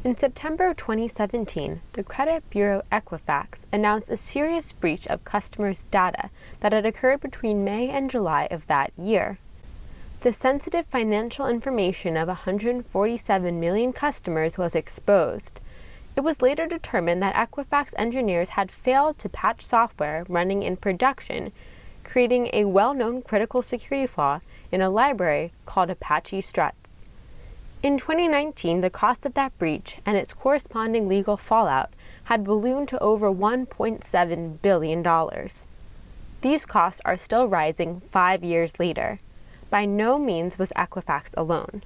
In September 2017, the credit bureau Equifax announced a serious breach of customers' data that had occurred between May and July of that year. The sensitive financial information of 147 million customers was exposed. It was later determined that Equifax engineers had failed to patch software running in production, creating a well-known critical security flaw in a library called Apache Struts. In 2019, the cost of that breach and its corresponding legal fallout had ballooned to over $1.7 billion. These costs are still rising 5 years later. By no means was Equifax alone.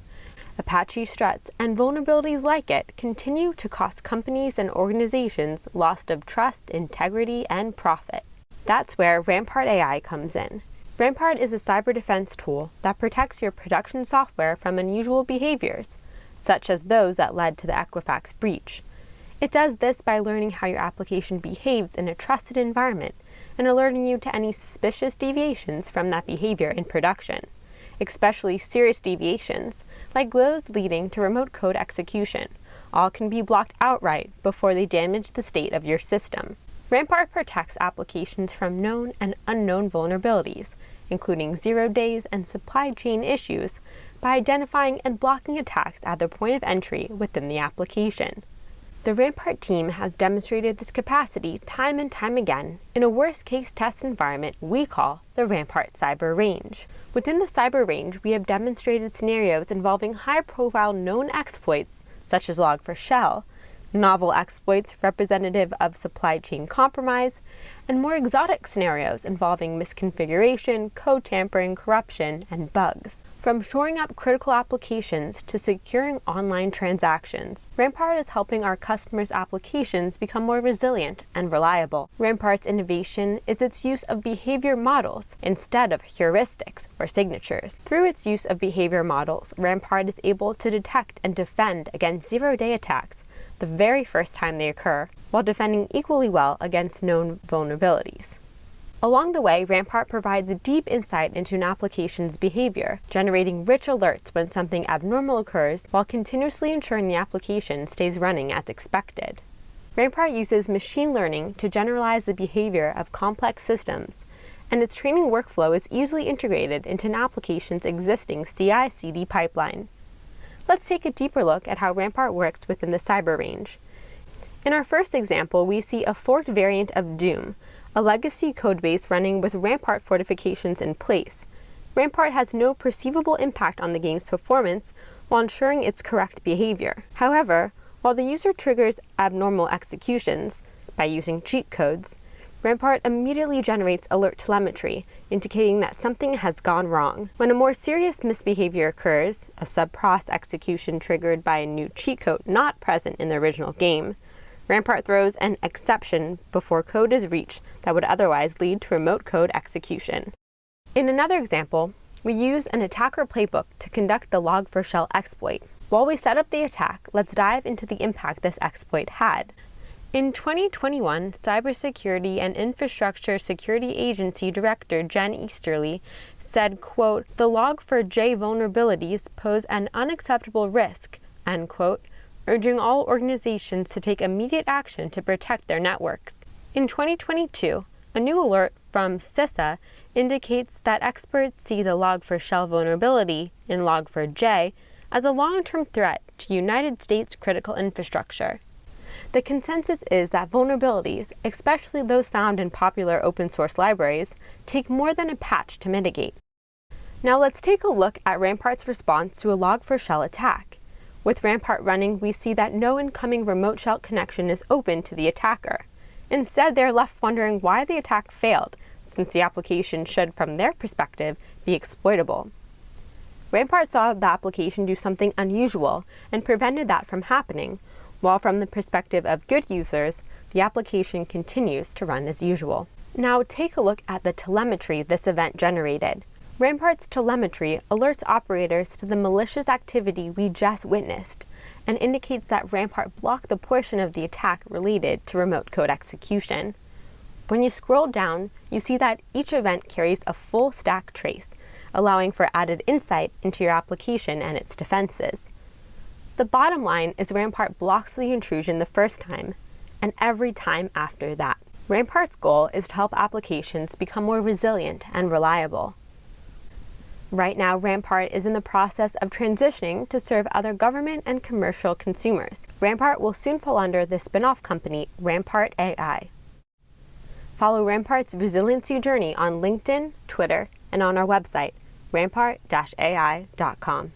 Apache Struts and vulnerabilities like it continue to cost companies and organizations loss of trust, integrity, and profit. That's where Rampart AI comes in. Rampart is a cyber defense tool that protects your production software from unusual behaviors, such as those that led to the Equifax breach. It does this by learning how your application behaves in a trusted environment and alerting you to any suspicious deviations from that behavior in production, especially serious deviations, like those leading to remote code execution. All can be blocked outright before they damage the state of your system. Rampart protects applications from known and unknown vulnerabilities, including 0 days and supply chain issues, by identifying and blocking attacks at the point of entry within the application. The Rampart team has demonstrated this capacity time and time again in a worst-case test environment we call the Rampart Cyber Range. Within the Cyber Range, we have demonstrated scenarios involving high-profile known exploits, such as Log4Shell, novel exploits representative of supply chain compromise, and more exotic scenarios involving misconfiguration, code tampering, corruption, and bugs. From shoring up critical applications to securing online transactions, Rampart is helping our customers' applications become more resilient and reliable. Rampart's innovation is its use of behavior models instead of heuristics or signatures. Through its use of behavior models, Rampart is able to detect and defend against zero-day attacks the very first time they occur, while defending equally well against known vulnerabilities. Along the way, Rampart provides a deep insight into an application's behavior, generating rich alerts when something abnormal occurs, while continuously ensuring the application stays running as expected. Rampart uses machine learning to generalize the behavior of complex systems, and its training workflow is easily integrated into an application's existing CI/CD pipeline. Let's take a deeper look at how Rampart works within the cyber range. In our first example, we see a forked variant of Doom, a legacy codebase running with Rampart fortifications in place. Rampart has no perceivable impact on the game's performance while ensuring its correct behavior. However, while the user triggers abnormal executions by using cheat codes, Rampart immediately generates alert telemetry, indicating that something has gone wrong. When a more serious misbehavior occurs, a sub-pros execution triggered by a new cheat code not present in the original game, Rampart throws an exception before code is reached that would otherwise lead to remote code execution. In another example, we use an attacker playbook to conduct the Log4Shell exploit. While we set up the attack, let's dive into the impact this exploit had. In 2021, Cybersecurity and Infrastructure Security Agency Director Jen Easterly said, quote, "The Log4j vulnerabilities pose an unacceptable risk," end quote, urging all organizations to take immediate action to protect their networks. In 2022, a new alert from CISA indicates that experts see the Log4Shell vulnerability in Log4j as a long-term threat to United States critical infrastructure. The consensus is that vulnerabilities, especially those found in popular open-source libraries, take more than a patch to mitigate. Now let's take a look at Rampart's response to a Log4Shell attack. With Rampart running, we see that no incoming remote shell connection is open to the attacker. Instead, they're left wondering why the attack failed, since the application should, from their perspective, be exploitable. Rampart saw the application do something unusual and prevented that from happening, while from the perspective of good users, the application continues to run as usual. Now take a look at the telemetry this event generated. Rampart's telemetry alerts operators to the malicious activity we just witnessed and indicates that Rampart blocked the portion of the attack related to remote code execution. When you scroll down, you see that each event carries a full stack trace, allowing for added insight into your application and its defenses. The bottom line is Rampart blocks the intrusion the first time, and every time after that. Rampart's goal is to help applications become more resilient and reliable. Right now, Rampart is in the process of transitioning to serve other government and commercial consumers. Rampart will soon fall under the spin-off company Rampart AI. Follow Rampart's resiliency journey on LinkedIn, Twitter, and on our website, rampart-ai.com.